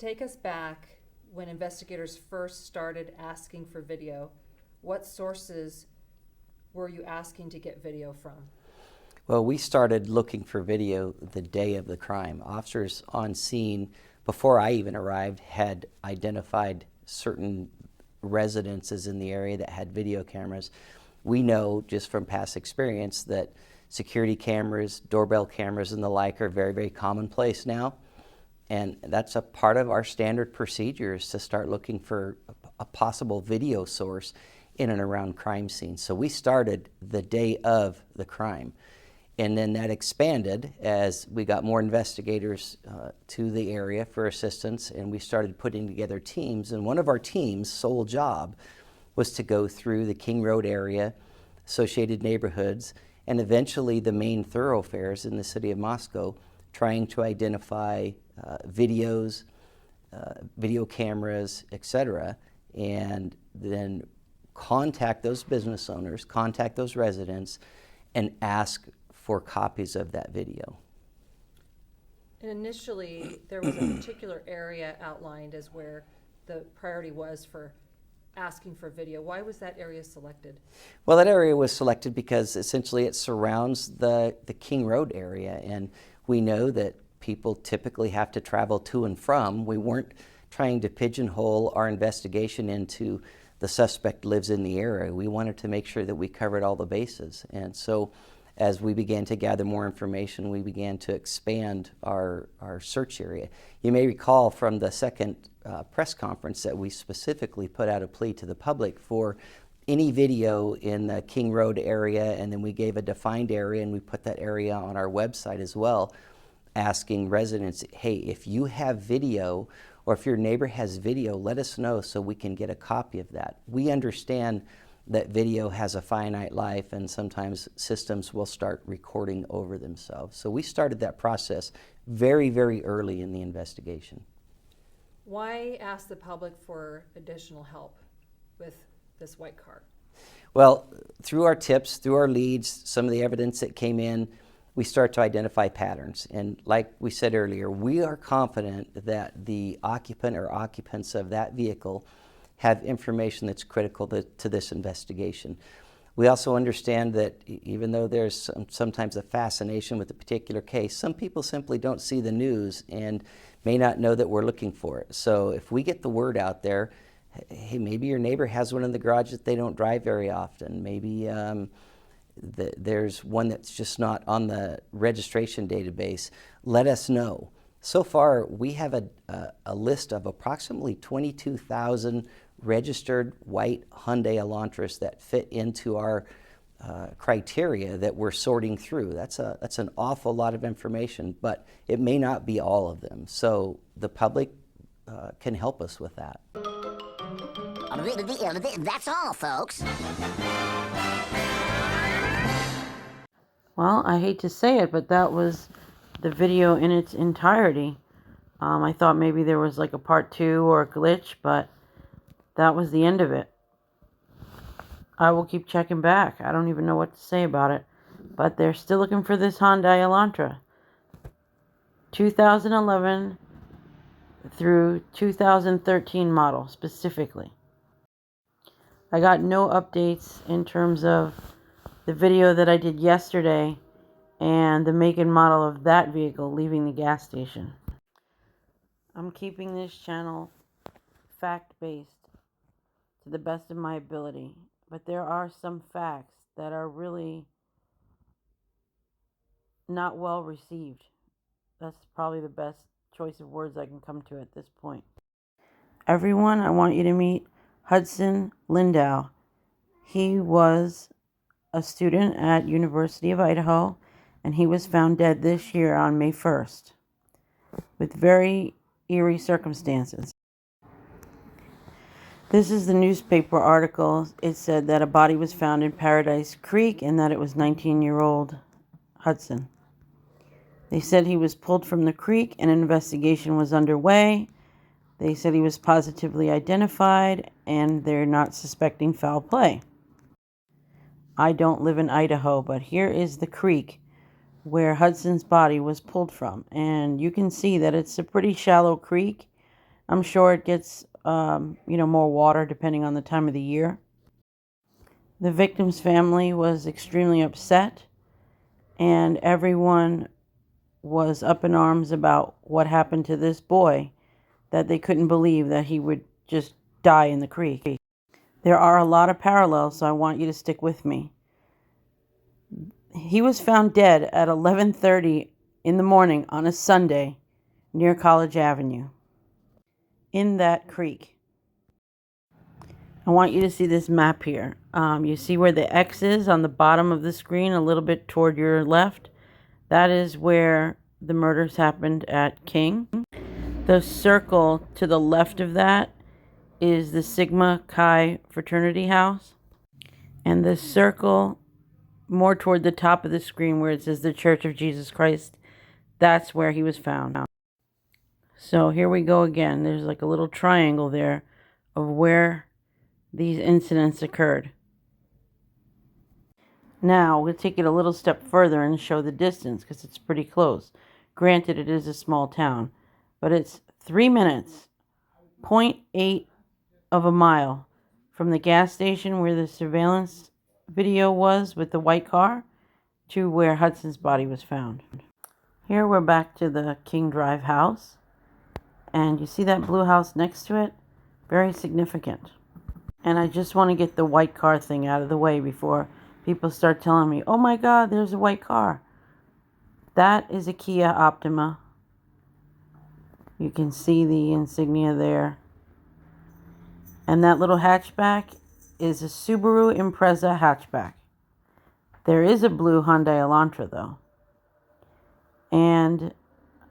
Take us back when investigators first started asking for video. What sources were you asking to get video from? Well, we started looking for video the day of the crime. Officers on scene, before I even arrived, had identified certain residences in the area that had video cameras. We know just from past experience that security cameras, doorbell cameras, and the like are very, very commonplace now. And that's a part of our standard procedures to start looking for a possible video source in and around crime scenes. So we started the day of the crime. And then that expanded as we got more investigators to the area for assistance, and we started putting together teams. And one of our team's sole job was to go through the King Road area, associated neighborhoods, and eventually the main thoroughfares in the city of Moscow, trying to identify videos, video cameras, etc., and then contact those business owners, contact those residents, and ask for copies of that video. And initially, there was a particular area outlined as where the priority was for asking for video. Why was that area selected? Well, that area was selected because essentially it surrounds the King Road area, and we know that people typically have to travel to and from. We weren't trying to pigeonhole our investigation into the suspect lives in the area. We wanted to make sure that we covered all the bases. And so as we began to gather more information, we began to expand our search area. You may recall from the second press conference that we specifically put out a plea to the public for any video in the King Road area, and then we gave a defined area, and we put that area on our website as well, asking residents, hey, if you have video or if your neighbor has video, let us know so we can get a copy of that. We understand that video has a finite life, and sometimes systems will start recording over themselves. So we started that process very, very early in the investigation. Why ask the public for additional help with this white car? Well, through our tips, through our leads, some of the evidence that came in, we start to identify patterns. And like we said earlier, we are confident that the occupant or occupants of that vehicle have information that's critical to this investigation. We also understand that even though there's sometimes a fascination with a particular case, some people simply don't see the news and may not know that we're looking for it. So if we get the word out there, hey, maybe your neighbor has one in the garage that they don't drive very often. Maybe there's one that's just not on the registration database. Let us know. So far, we have a list of approximately 22,000 registered white Hyundai Elantras that fit into our criteria that we're sorting through. That's an awful lot of information, but it may not be all of them. So the public can help us with that. That's all, folks. Well, I hate to say it, but that was the video in its entirety. I thought maybe there was like a part 2 or a glitch, but that was the end of it. I will keep checking back. I don't even know what to say about it. But they're still looking for this Hyundai Elantra. 2011 through 2013 model specifically. I got no updates in terms of the video that I did yesterday and the make and model of that vehicle leaving the gas station. I'm keeping this channel fact-based to the best of my ability, but there are some facts that are really not well received. That's probably the best choice of words I can come to at this point. Everyone, I want you to meet Hudson Lindau. He was a student at University of Idaho, and he was found dead this year on May 1st with very eerie circumstances. This is the newspaper article. It said that a body was found in Paradise Creek and that it was 19-year-old Hudson. They said he was pulled from the creek and an investigation was underway. They said he was positively identified and they're not suspecting foul play. I don't live in Idaho, but here is the creek where Hudson's body was pulled from. And you can see that it's a pretty shallow creek. I'm sure it gets, more water depending on the time of the year. The victim's family was extremely upset, and everyone was up in arms about what happened to this boy, that they couldn't believe that he would just die in the creek. There are a lot of parallels, so I want you to stick with me. He was found dead at 11:30 in the morning on a Sunday near College Avenue in that creek. I want you to see this map here. You see where the X is on the bottom of the screen, a little bit toward your left? That is where the murders happened at King. The circle to the left of that is the Sigma Chi fraternity house. And the circle more toward the top of the screen where it says the Church of Jesus Christ, that's where he was found. So here we go again. There's like a little triangle there of where these incidents occurred. Now we'll take it a little step further and show the distance because it's pretty close. Granted, it is a small town, but it's 3 minutes, 0.8 of a mile from the gas station where the surveillance video was with the white car to where Hudson's body was found. Here we're back to the King Drive house, and you see that blue house next to it? Very significant. And I just want to get the white car thing out of the way before people start telling me, oh my God, there's a white car. That is a Kia Optima. You can see the insignia there. And that little hatchback is a Subaru Impreza hatchback. There is a blue Hyundai Elantra though. And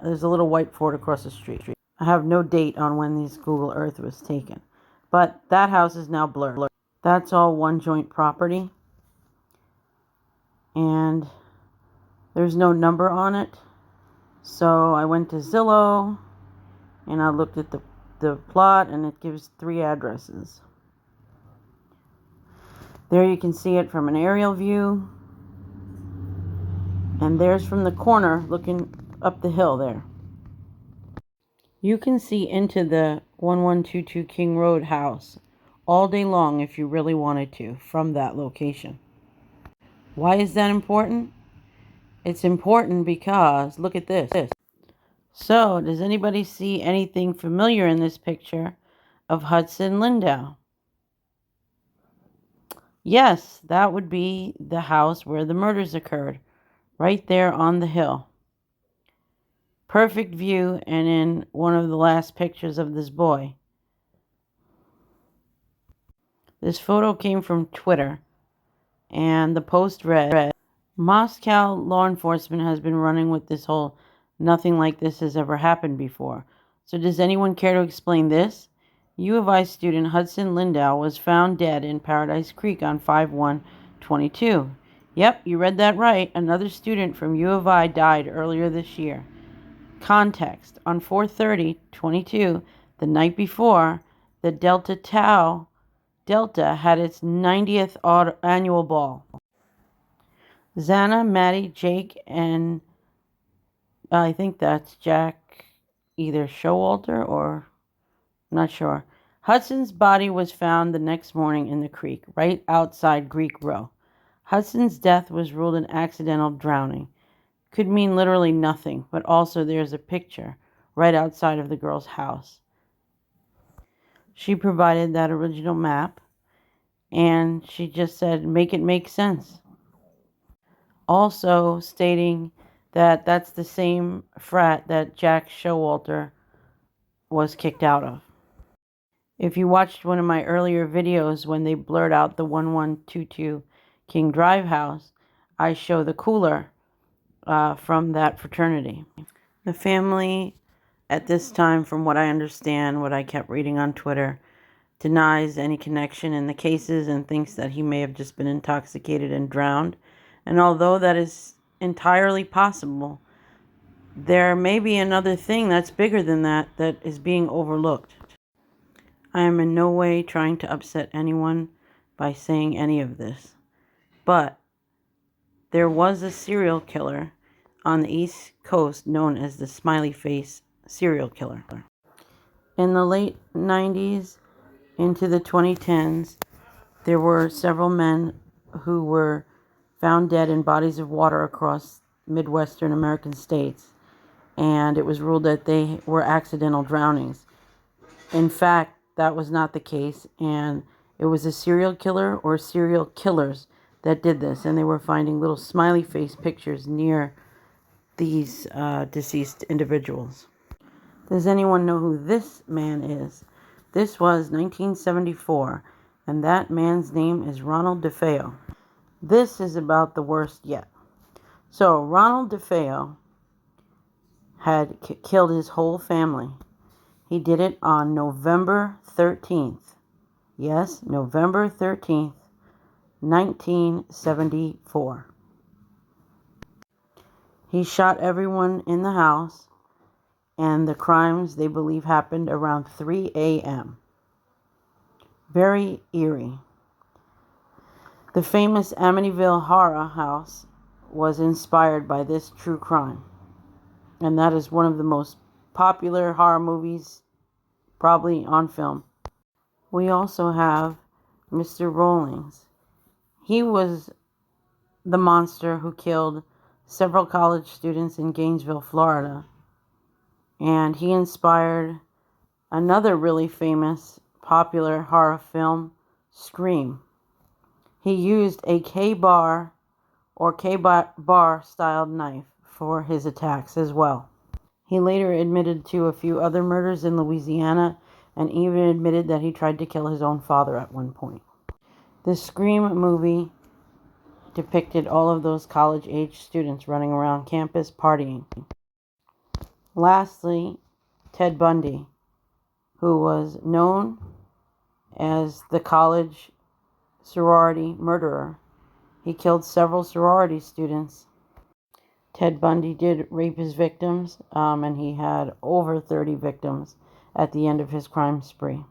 there's a little white Ford across the street. I have no date on when this Google Earth was taken. But that house is now blurred. That's all one joint property. And there's no number on it. So I went to Zillow and I looked at the plot, and it gives 3 addresses. There you can see it from an aerial view. And there's from the corner looking up the hill there. You can see into the 1122 King Road house all day long if you really wanted to from that location. Why is that important? It's important because, look at this. So, does anybody see anything familiar in this picture of Hudson Lindau? Yes, that would be the house where the murders occurred, right there on the hill. Perfect view, and in one of the last pictures of this boy. This photo came from Twitter, and the post read, Moscow law enforcement has been running with this whole nothing like this has ever happened before. So does anyone care to explain this? U of I student Hudson Lindau was found dead in Paradise Creek on 5/1/22. Yep, you read that right. Another student from U of I died earlier this year. Context: on 4/30/22, the night before, the Delta Tau Delta had its 90th annual ball. Xana, Maddie, Jake, and I think that's Jack, either Showalter or I'm not sure. Hudson's body was found the next morning in the creek, right outside Greek Row. Hudson's death was ruled an accidental drowning. Could mean literally nothing, but also there's a picture right outside of the girl's house. She provided that original map, and she just said, make it make sense. Also stating that that's the same frat that Jack Showalter was kicked out of. If you watched one of my earlier videos when they blurred out the 1122 King Drive house, I show the cooler from that fraternity. The family at this time, from what I understand, what I kept reading on Twitter, denies any connection in the cases and thinks that he may have just been intoxicated and drowned. And although that is entirely possible, there may be another thing that's bigger than that is being overlooked. I am in no way trying to upset anyone by saying any of this, but there was a serial killer on the East Coast known as the Smiley Face serial killer. In the late 90s into the 2010s, there were several men who were found dead in bodies of water across Midwestern American states, and it was ruled that they were accidental drownings. In fact, that was not the case, and it was a serial killer or serial killers that did this, and they were finding little smiley face pictures near these deceased individuals. Does anyone know who this man is? This was 1974, and that man's name is Ronald DeFeo. This is about the worst yet. So, Ronald DeFeo had killed his whole family. He did it on November 13th. Yes, November 13th, 1974. He shot everyone in the house, and the crimes they believe happened around 3 a.m. Very eerie. The famous Amityville Horror House was inspired by this true crime, and that is one of the most popular horror movies probably on film. We also have Mr. Rawlings. He was the monster who killed several college students in Gainesville, Florida, and he inspired another really famous popular horror film, Scream. He used a K-bar or K-bar styled knife for his attacks as well. He later admitted to a few other murders in Louisiana and even admitted that he tried to kill his own father at one point. The Scream movie depicted all of those college-age students running around campus partying. Lastly, Ted Bundy, who was known as the college sorority murderer. He killed several sorority students. Ted Bundy did rape his victims, and he had over 30 victims at the end of his crime spree.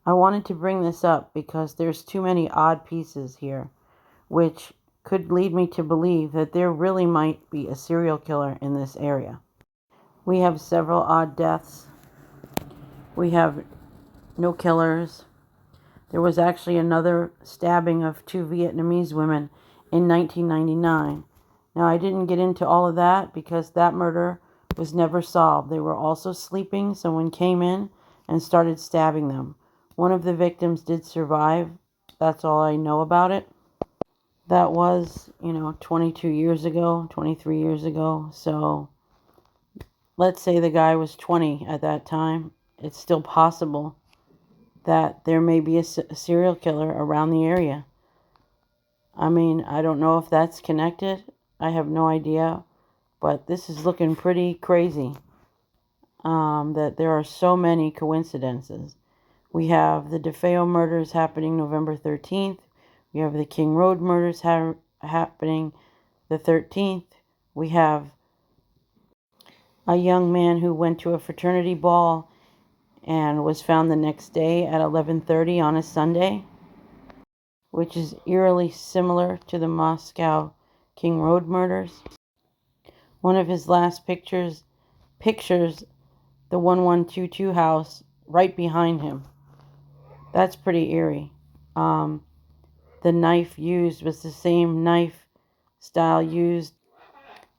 I wanted to bring this up because there's too many odd pieces here, which could lead me to believe that there really might be a serial killer in this area. We have several odd deaths. We have no killers. There was actually another stabbing of 2 Vietnamese women in 1999. Now, I didn't get into all of that because that murder was never solved. They were also sleeping. Someone came in and started stabbing them. One of the victims did survive. That's all I know about it. That was, 22 years ago, 23 years ago. So let's say the guy was 20 at that time. It's still possible that there may be a serial killer around the area. I mean, I don't know if that's connected. I have no idea. But this is looking pretty crazy. That there are so many coincidences. We have the DeFeo murders happening November 13th. We have the King Road murders happening the 13th. We have a young man who went to a fraternity ball and was found the next day at 11:30 on a Sunday, which is eerily similar to the Moscow King Road murders. One of his last pictures the 1122 house right behind him. That's pretty eerie. The knife used was the same knife style used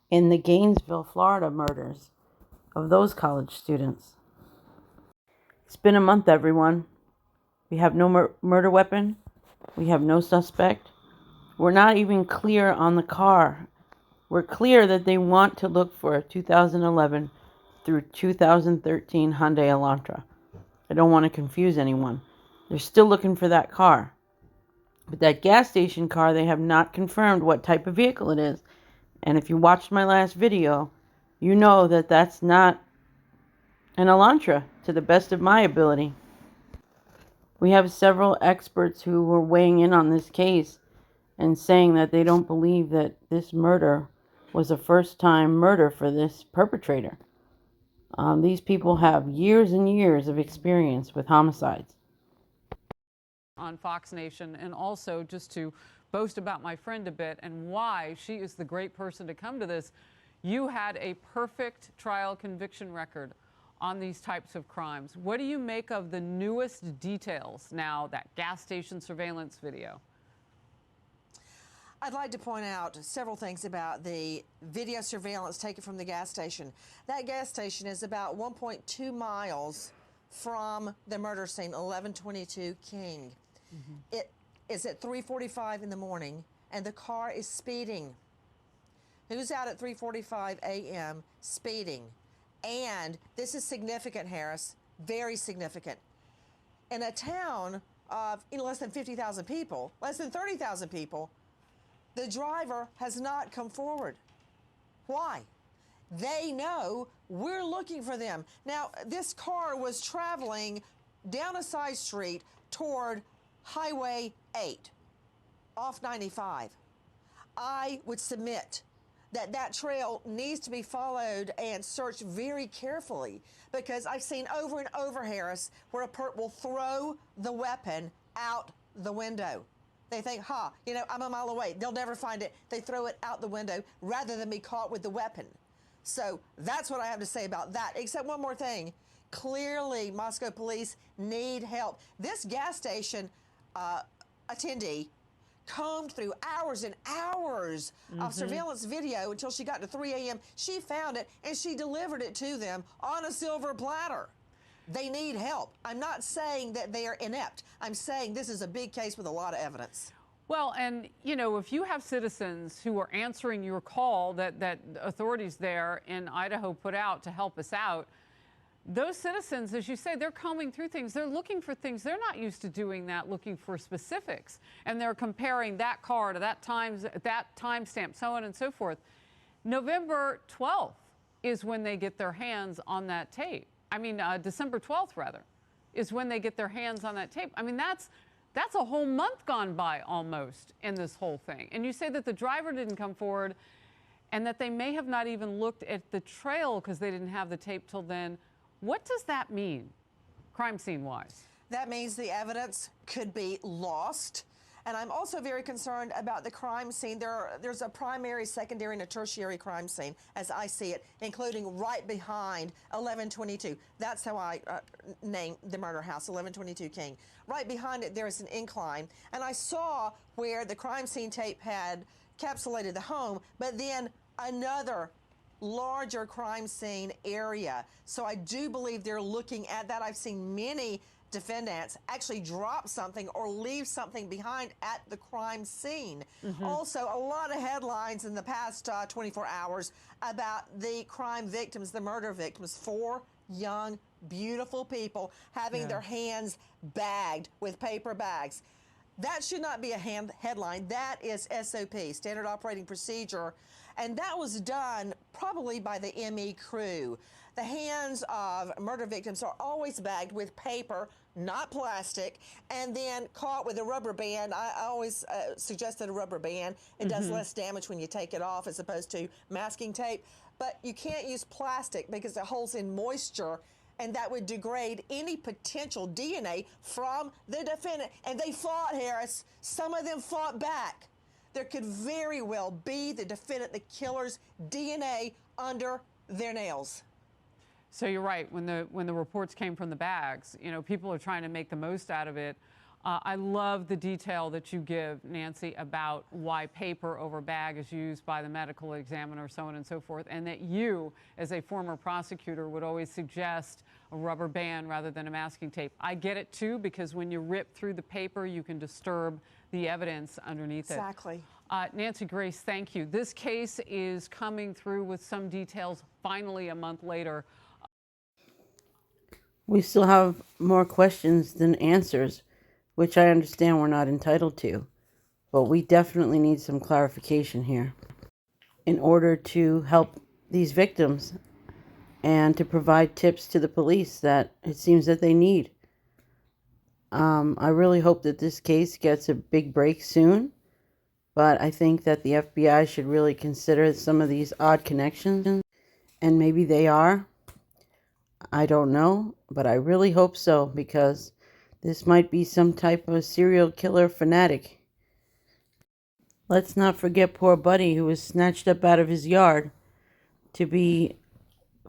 in the Gainesville, Florida murders of those college students. It's been a month, everyone. We have no murder weapon. We have no suspect. We're not even clear on the car. We're clear that they want to look for a 2011 through 2013 Hyundai Elantra. I don't want to confuse anyone. They're still looking for that car. But that gas station car, they have not confirmed what type of vehicle it is. And if you watched my last video, you know that that's not an Elantra, to the best of my ability. We have several experts who were weighing in on this case and saying that they don't believe that this murder was a first-time murder for this perpetrator. These people have years and years of experience with homicides. On Fox Nation, and also just to boast about my friend a bit and why she is the great person to come to this. You had a perfect trial conviction record on these types of crimes. What do you make of the newest details now, that gas station surveillance video? I'd like to point out several things about the video surveillance taken from the gas station. That gas station is about 1.2 miles from the murder scene, 1122 King. It is at 3:45 in the morning, and the car is speeding. Who's out at 3:45 a.m. speeding? And this is significant, Harris, very significant. In a town of less than 50,000 people, less than 30,000 people, the driver has not come forward. Why? They know we're looking for them. Now, this car was traveling down a side street toward Highway 8 off 95. I would submit that that trail needs to be followed and searched very carefully, because I've seen over and over, Harris, where a perp will throw the weapon out the window. They think, I'm a mile away. They'll never find it. They throw it out the window rather than be caught with the weapon. So that's what I have to say about that, except one more thing. Clearly, Moscow police need help. This gas station attendee combed through hours and hours of surveillance video until she got to 3 a.m. She found it, and she delivered it to them on a silver platter. They need help. I'm not saying that they are inept. I'm saying this is a big case with a lot of evidence. Well, and, if you have citizens who are answering your call that authorities there in Idaho put out to help us out, those citizens, as you say, they're combing through things. They're looking for things. They're not used to doing that, looking for specifics. And they're comparing that car to that timestamp, so on and so forth. November 12th is when they get their hands on that tape. December 12th, rather, is when they get their hands on that tape. That's a whole month gone by almost in this whole thing. And you say that the driver didn't come forward and that they may have not even looked at the trail because they didn't have the tape till then. What does that mean, crime scene-wise? That means the evidence could be lost. And I'm also very concerned about the crime scene. There's a primary, secondary, and a tertiary crime scene, as I see it, including right behind 1122. That's how I name the murder house, 1122 King. Right behind it, there is an incline. And I saw where the crime scene tape had encapsulated the home, but then another larger crime scene area. So I do believe they're looking at that. I've seen many defendants actually drop something or leave something behind at the crime scene. Also, a lot of headlines in the past 24 hours about the crime victims, the murder victims, 4 young, beautiful people having their hands bagged with paper bags. That should not be a headline. That is SOP, Standard Operating Procedure, and that was done probably by the ME crew. The hands of murder victims are always bagged with paper, not plastic, and then caught with a rubber band. I always suggested a rubber band. It does less damage when you take it off as opposed to masking tape. But you can't use plastic because it holds in moisture, and that would degrade any potential DNA from the defendant. And they fought, Harris. Some of them fought back. There could very well be the defendant, the killer's DNA under their nails. So you're right. When the reports came from the bags, people are trying to make the most out of it. I love the detail that you give, Nancy, about why paper over bag is used by the medical examiner, so on and so forth, and that you, as a former prosecutor, would always suggest a rubber band rather than a masking tape. I get it, too, because when you rip through the paper, you can disturb the evidence underneath it. Exactly. Nancy Grace, thank you. This case is coming through with some details finally a month later. We still have more questions than answers, which I understand we're not entitled to, but we definitely need some clarification here in order to help these victims and to provide tips to the police that it seems that they need. I really hope that this case gets a big break soon, but I think that the FBI should really consider some of these odd connections, and maybe they are. I don't know, but I really hope so, because this might be some type of serial killer fanatic. Let's not forget poor Buddy, who was snatched up out of his yard to be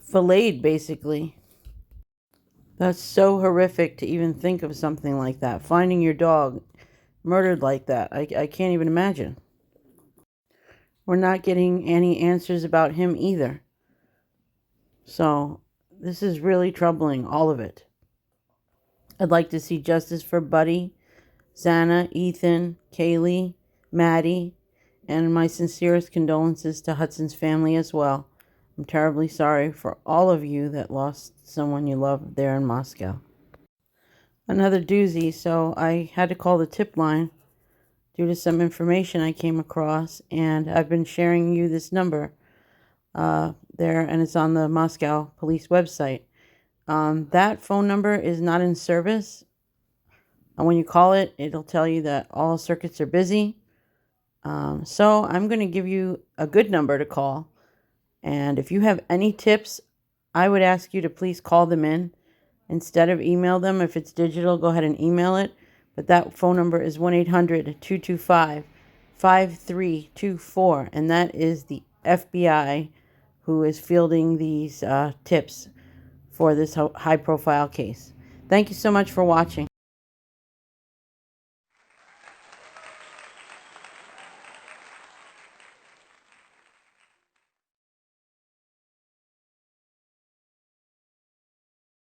filleted, basically. That's so horrific to even think of something like that. Finding your dog murdered like that. I can't even imagine. We're not getting any answers about him either. So this is really troubling, all of it. I'd like to see justice for Buddy, Xana, Ethan, Kaylee, Maddie, and my sincerest condolences to Hudson's family as well. I'm terribly sorry for all of you that lost someone you love there in Moscow. Another doozy, so I had to call the tip line due to some information I came across, and I've been sharing you this number there, and it's on the Moscow police website. That phone number is not in service. And when you call it, it'll tell you that all circuits are busy. So I'm going to give you a good number to call. And if you have any tips, I would ask you to please call them in instead of email them. If it's digital, go ahead and email it. But that phone number is 1-800-225-5324. And that is the FBI who is fielding these tips for this high-profile case. Thank you so much for watching.